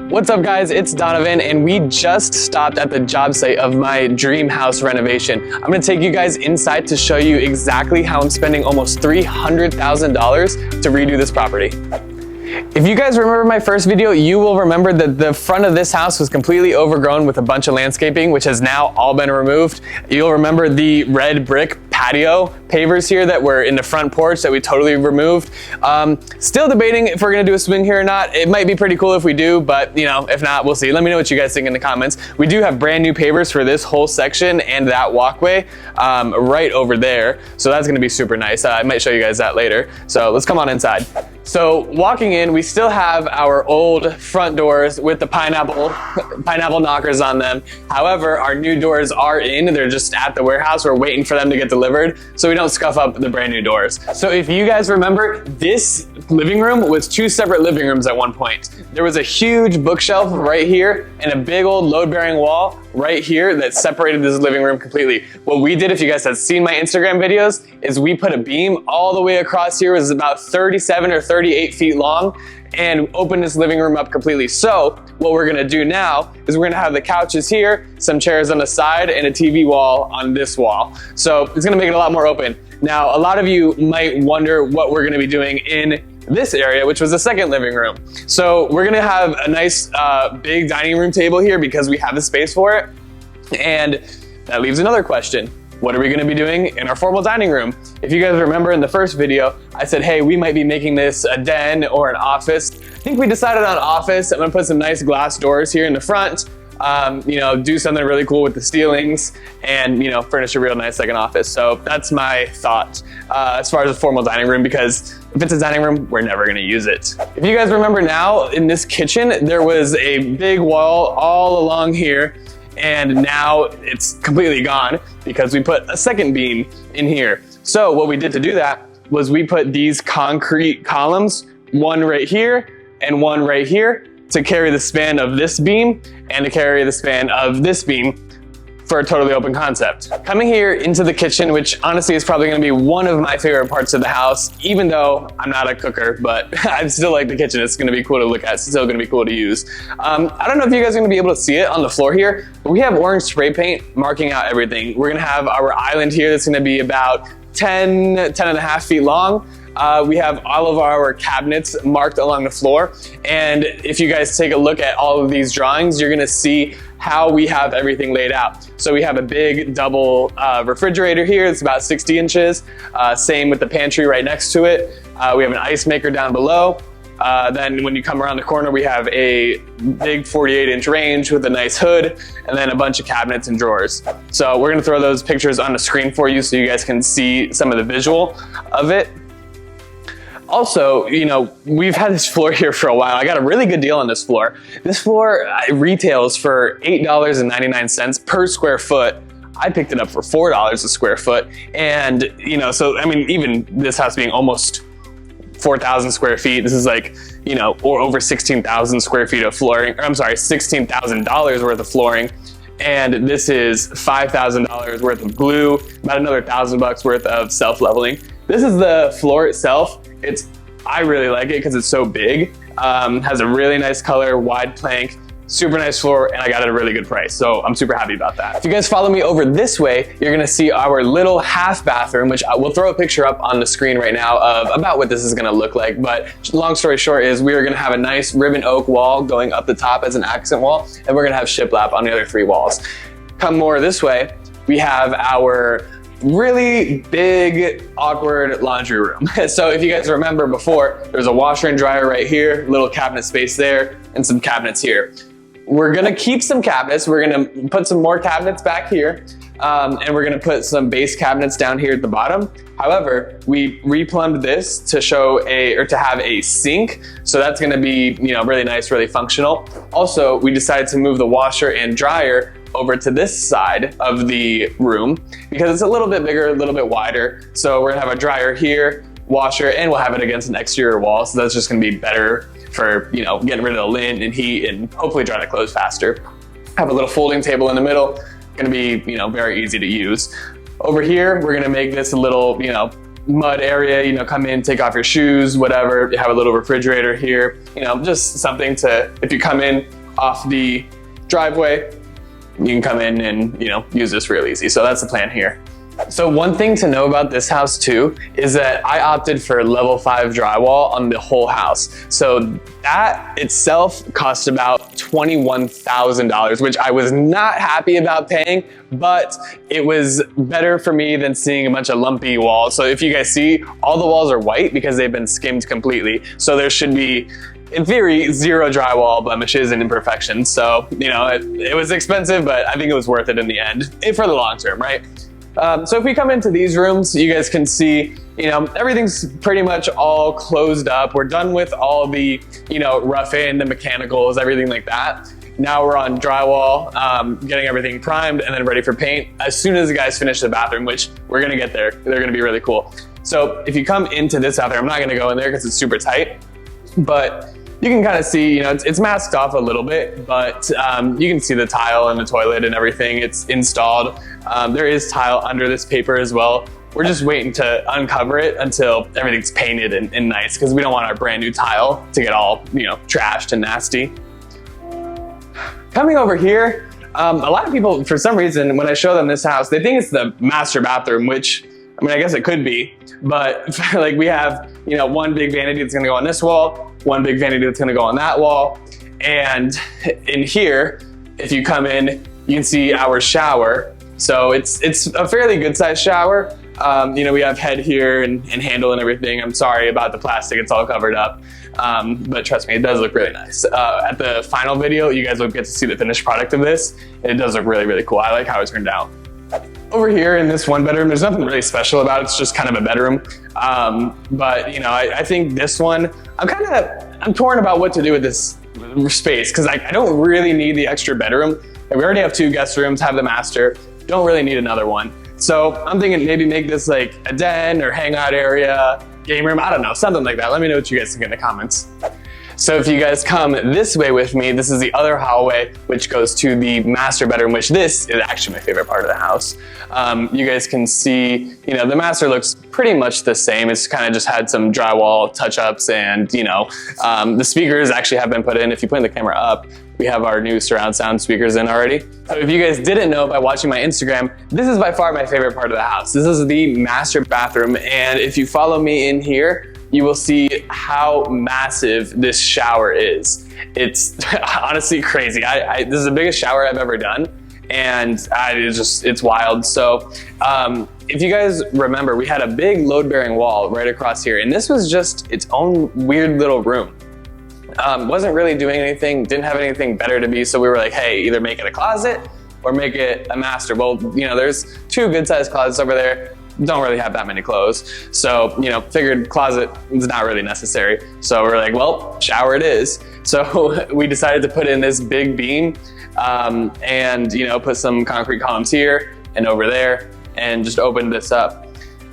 What's up guys, it's Donovan and we just stopped at the job site of my dream house renovation. I'm gonna take you guys inside to show you exactly how I'm spending almost $300,000 to redo this property. If you guys remember my first video, you will remember that the front of this house was completely overgrown with a bunch of landscaping, which has now all been removed. You'll remember the red brick patio pavers here that were in the front porch that we totally removed. Still debating if we're gonna do a swing here or not. It might be pretty cool if we do, but if not, we'll see. Let me know what you guys think in the comments. We do have brand new pavers for this whole section and that walkway right over there. So that's gonna be super nice. I might show you guys that later. So let's come on inside. So walking in, we still have our old front doors with the pineapple knockers on them. However, our new doors are in. They're just at the warehouse. We're waiting for them to get delivered so we don't scuff up the brand new doors. So if you guys remember, this living room was two separate living rooms at one point. There was a huge bookshelf right here and a big old load-bearing wall right here that separated this living room completely. What we did, if you guys have seen my Instagram videos, is we put a beam all the way across here. It was about 37 or 38 feet long and opened this living room up completely. So what we're gonna do now is we're gonna have the couches here, some chairs on the side, and a TV wall on this wall. So it's gonna make it a lot more open. Now, a lot of you might wonder what we're gonna be doing in this area, which was the second living room. So we're gonna have a nice big dining room table here because we have the space for it. And that leaves another question. What are we gonna be doing in our formal dining room? If you guys remember in the first video, I said, hey, we might be making this a den or an office. I think we decided on office. I'm gonna put some nice glass doors here in the front, do something really cool with the ceilings and, furnish a real nice like an office. So that's my thought as far as a formal dining room, because if it's a dining room, we're never gonna use it. If you guys remember now, in this kitchen, there was a big wall all along here, and now it's completely gone because we put a second beam in here. So what we did to do that was we put these concrete columns, one right here and one right here, to carry the span of this beam and to carry the span of this beam for a totally open concept. Coming here into the kitchen, which honestly is probably gonna be one of my favorite parts of the house, even though I'm not a cooker, but I still like the kitchen. It's gonna be cool to look at. It's still gonna be cool to use. I don't know if you guys are gonna be able to see it on the floor here, but we have orange spray paint marking out everything. We're gonna have our island here that's gonna be about 10 and a half feet long. We have all of our cabinets marked along the floor. And if you guys take a look at all of these drawings, you're gonna see how we have everything laid out. So we have a big double refrigerator here. It's about 60 inches. Same with the pantry right next to it. We have an ice maker down below. Then when you come around the corner, we have a big 48-inch range with a nice hood, and then a bunch of cabinets and drawers. So we're gonna throw those pictures on the screen for you so you guys can see some of the visual of it. Also, we've had this floor here for a while. I got a really good deal on this floor. This floor retails for $8.99 per square foot. I picked it up for $4 a square foot. And, even this house being almost 4,000 square feet, this is like, or over 16,000 square feet of flooring, or I'm sorry, $16,000 worth of flooring. And this is $5,000 worth of glue, about another $1,000 worth of self-leveling. This is the floor itself. I really like it because it's so big. Has a really nice color, wide plank, super nice floor, and I got it at a really good price. So I'm super happy about that. If you guys follow me over this way, you're gonna see our little half bathroom, which I will throw a picture up on the screen right now of about what this is gonna look like. But long story short is we are gonna have a nice ribbon oak wall going up the top as an accent wall, and we're gonna have shiplap on the other three walls. Come more this way, we have our really big, awkward laundry room. So if you guys remember before, there's a washer and dryer right here, little cabinet space there, and some cabinets here. We're gonna keep some cabinets. We're gonna put some more cabinets back here, and we're gonna put some base cabinets down here at the bottom. However, we replumbed this to to have a sink. So that's gonna be, really nice, really functional. Also, we decided to move the washer and dryer over to this side of the room because it's a little bit bigger, a little bit wider. So we're gonna have a dryer here, washer, and we'll have it against an exterior wall. So that's just gonna be better for, getting rid of the lint and heat and hopefully drying the clothes faster. Have a little folding table in the middle, gonna be, very easy to use. Over here, we're gonna make this a little, mud area, you know, come in, take off your shoes, whatever. You have a little refrigerator here, you know, just something to, if you come in off the driveway, you can come in and, you know, use this real easy. So that's the plan here. So one thing to know about this house too is that I opted for level 5 drywall on the whole house. So that itself cost about $21,000, which I was not happy about paying, but it was better for me than seeing a bunch of lumpy walls. So if you guys see, all the walls are white because they've been skimmed completely. So there should be, in theory, 0 drywall blemishes and imperfections. So, you know, it was expensive, but I think it was worth it in the end, for the long term, right? So if we come into these rooms, you guys can see, you know, everything's pretty much all closed up. We're done with all the, you know, rough in, the mechanicals, everything like that. Now we're on drywall, getting everything primed and then ready for paint as soon as the guys finish the bathroom, which we're gonna get there. They're gonna be really cool. So if you come into this bathroom, I'm not gonna go in there because it's super tight, but you can kind of see, you know, it's masked off a little bit, but you can see the tile and the toilet and everything. It's installed. There is tile under this paper as well. We're just waiting to uncover it until everything's painted and nice, because we don't want our brand new tile to get all, you know, trashed and nasty. Coming over here, a lot of people, for some reason, when I show them this house, they think it's the master bathroom, which, I mean, I guess it could be, but like we have, you know, one big vanity that's gonna go on this wall, one big vanity that's gonna go on that wall. And in here, if you come in, you can see our shower. So it's a fairly good sized shower. You know, we have head here and handle and everything. I'm sorry about the plastic, it's all covered up. But trust me, it does look really nice. At the final video, you guys will get to see the finished product of this. And it does look really, really cool. I like how it turned out. Over here in this one bedroom, there's nothing really special about it. It's just kind of a bedroom. But you know, I think this one, I'm torn about what to do with this space, because I don't really need the extra bedroom. We already have 2 guest rooms, have the master, don't really need another one. So I'm thinking maybe make this like a den or hangout area, game room, I don't know, something like that. Let me know what you guys think in the comments. So if you guys come this way with me, this is the other hallway, which goes to the master bedroom, which this is actually my favorite part of the house. You guys can see, you know, the master looks pretty much the same. It's kind of just had some drywall touch-ups and, you know, the speakers actually have been put in. If you point the camera up, we have our new surround sound speakers in already. So if you guys didn't know by watching my Instagram, this is by far my favorite part of the house. This is the master bathroom. And if you follow me in here, you will see how massive this shower is. It's honestly crazy. This is the biggest shower I've ever done, and it's wild. So if you guys remember, we had a big load-bearing wall right across here, and this was just its own weird little room. Wasn't really doing anything, didn't have anything better to be, so we were like, hey, either make it a closet or make it a master. Well, you know, there's 2 good-sized closets over there. Don't really have that many clothes. So, you know, figured closet is not really necessary. So we're like, well, shower it is. So we decided to put in this big beam and, you know, put some concrete columns here and over there and just opened this up.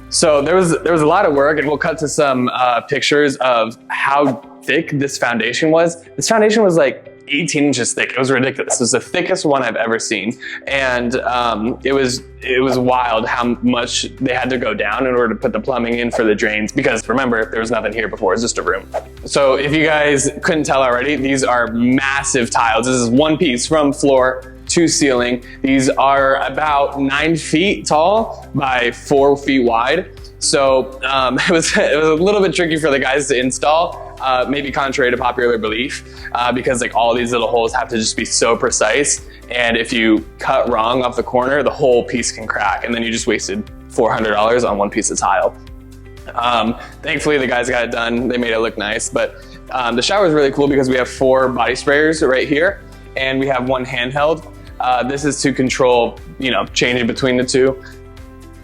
So there was a lot of work, and we'll cut to some pictures of how thick this foundation was. This foundation was like 18 inches thick. It was ridiculous. It was the thickest one I've ever seen. And it was wild how much they had to go down in order to put the plumbing in for the drains, because remember, there was nothing here before, it was just a room. So if you guys couldn't tell already, these are massive tiles. This is one piece from floor to ceiling. These are about 9 feet tall by 4 feet wide. So it was a little bit tricky for the guys to install, maybe contrary to popular belief, because like all these little holes have to just be so precise. And if you cut wrong off the corner, the whole piece can crack, and then you just wasted $400 on one piece of tile. Thankfully the guys got it done. They made it look nice, but the shower is really cool because we have 4 body sprayers right here, and we have 1 handheld. This is to control, you know, changing between the 2.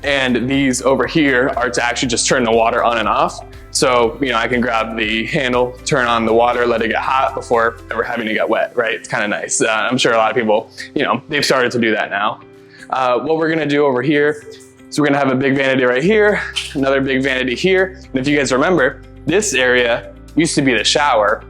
And these over here are to actually just turn the water on and off. So, you know, I can grab the handle, turn on the water, let it get hot before ever having to get wet, right? It's kind of nice. I'm sure a lot of people, you know, they've started to do that now. What we're gonna do over here, so we're gonna have a big vanity right here, another big vanity here. And if you guys remember, this area used to be the shower,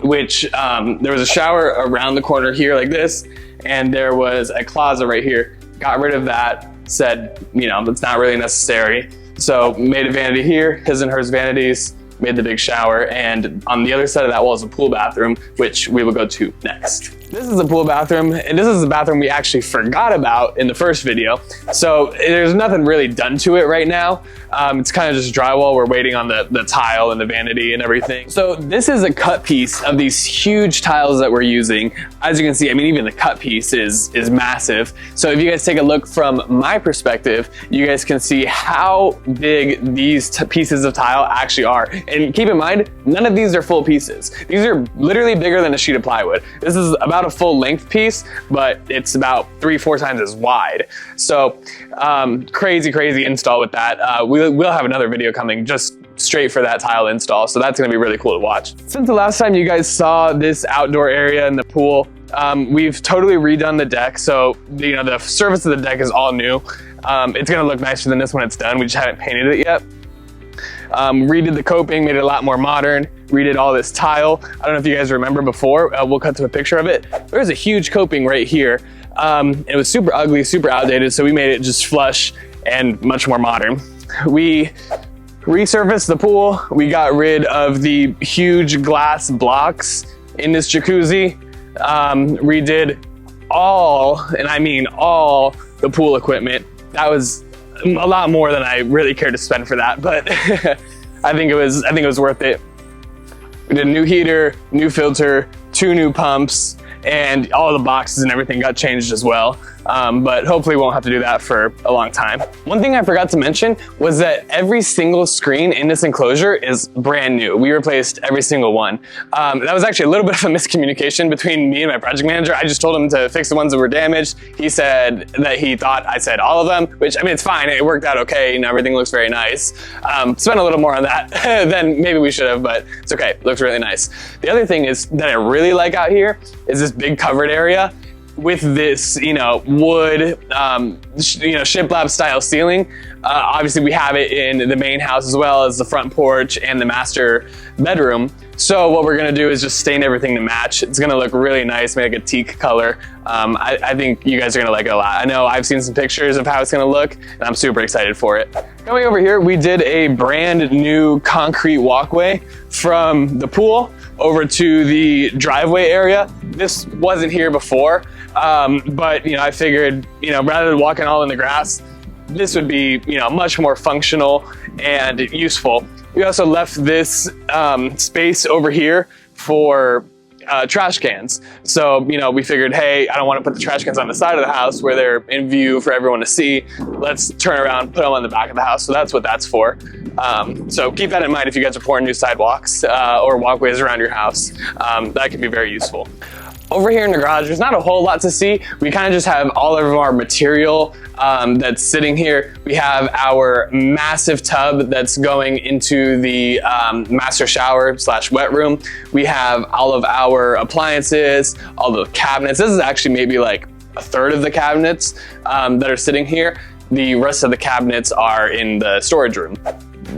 which there was a shower around the corner here like this, and there was a closet right here. Got rid of that, said, you know, that's not really necessary. So made a vanity here, his and hers vanities, made the big shower, and on the other side of that wall is a pool bathroom, which we will go to next. This is a pool bathroom, and this is the bathroom we actually forgot about in the first video. So there's nothing really done to it right now. It's kind of just drywall. We're waiting on the tile and the vanity and everything. So this is a cut piece of these huge tiles that we're using. As you can see, I mean, even the cut piece is massive. So if you guys take a look from my perspective, you guys can see how big these pieces of tile actually are. And keep in mind, none of these are full pieces. These are literally bigger than a sheet of plywood. This is about a full length piece, but it's about 3-4 times as wide. So crazy install with that. We'll have another video coming just straight for that tile install, so that's gonna be really cool to watch. Since the last time you guys saw this outdoor area in the pool, we've totally redone the deck. So the surface of the deck is all new. It's gonna look nicer than this when it's done. We just haven't painted it yet. Redid the coping, made it a lot more modern, redid all this tile. I don't know if you guys remember before, we'll cut to a picture of it. There's a huge coping right here. It was super ugly, super outdated, so we made it just flush and much more modern. We resurfaced the pool. We got rid of the huge glass blocks in this jacuzzi. Redid all, and I mean all, the pool equipment. That was a lot more than I really cared to spend for that, but I think it was worth it. We did a new heater, new filter, 2 new pumps, and all the boxes and everything got changed as well. But hopefully we won't have to do that for a long time. One thing I forgot to mention was that every single screen in this enclosure is brand new. We replaced every single one. That was actually a little bit of a miscommunication between me and my project manager. I just told him to fix the ones that were damaged. He said that he thought I said all of them, which, I mean, it's fine. It worked out okay, and everything looks very nice. Spent a little more on that than maybe we should have, but it's okay. It looks really nice. The other thing is that I really like out here is this big covered area with this, wood, shiplap style ceiling. Obviously we have it in the main house as well as the front porch and the master bedroom. So what we're gonna do is just stain everything to match. It's gonna look really nice, make like a teak color. I think you guys are gonna like it a lot. I know I've seen some pictures of how it's gonna look, and I'm super excited for it. Coming over here, we did a brand new concrete walkway from the pool over to the driveway area. This wasn't here before, but I figured, rather than walking all in the grass, this would be, much more functional and useful. We also left this space over here for trash cans. So, we figured, hey, I don't want to put the trash cans on the side of the house where they're in view for everyone to see. Let's turn around, put them on the back of the house. So that's what that's for. So keep that in mind if you guys are pouring new sidewalks or walkways around your house. That could be very useful. Over here in the garage, there's not a whole lot to see. We kind of just have all of our material that's sitting here. We have our massive tub that's going into the master shower / wet room. We have all of our appliances, all the cabinets. This is actually maybe like a third of the cabinets that are sitting here. The rest of the cabinets are in the storage room.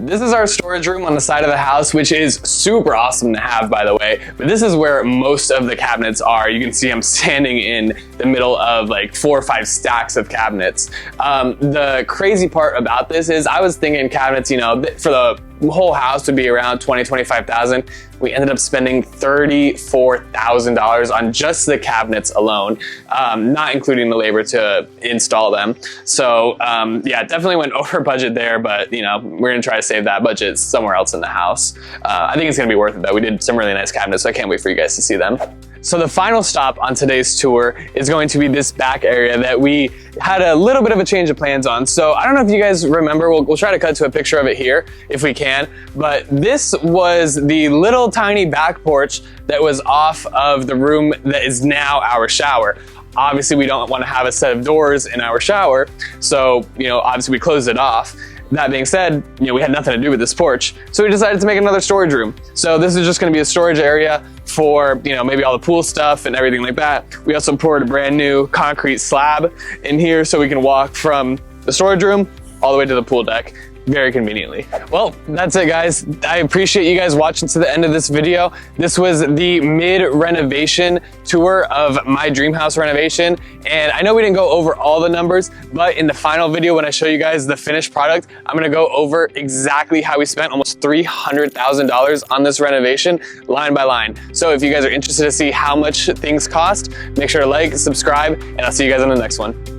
This is our storage room on the side of the house, which is super awesome to have, by the way. But this is where most of the cabinets are. You can see I'm standing in the middle of like 4 or 5 stacks of cabinets. The crazy part about this is I was thinking cabinets, for the whole house would be around $20,000-$25,000. We ended up spending $34,000 on just the cabinets alone, not including the labor to install them. So yeah, definitely went over budget there, but we're gonna try to save that budget somewhere else in the house. I think it's gonna be worth it though. We did some really nice cabinets, so I can't wait for you guys to see them. So the final stop on today's tour is going to be this back area that we had a little bit of a change of plans on. So I don't know if you guys remember, we'll try to cut to a picture of it here if we can, but this was the little tiny back porch that was off of the room that is now our shower. Obviously we don't want to have a set of doors in our shower, so obviously we closed it off. That being said, we had nothing to do with this porch, so we decided to make another storage room. So this is just going to be a storage area for maybe all the pool stuff and everything like that. We also poured a brand new concrete slab in here so we can walk from the storage room all the way to the pool deck. very conveniently. Well, that's it guys. I appreciate you guys watching to the end of this video. This was the mid-renovation tour of my dream house renovation. And I know we didn't go over all the numbers, but in the final video when I show you guys the finished product, I'm gonna go over exactly how we spent almost $300,000 on this renovation line by line. So if you guys are interested to see how much things cost, make sure to like, subscribe, and I'll see you guys on the next one.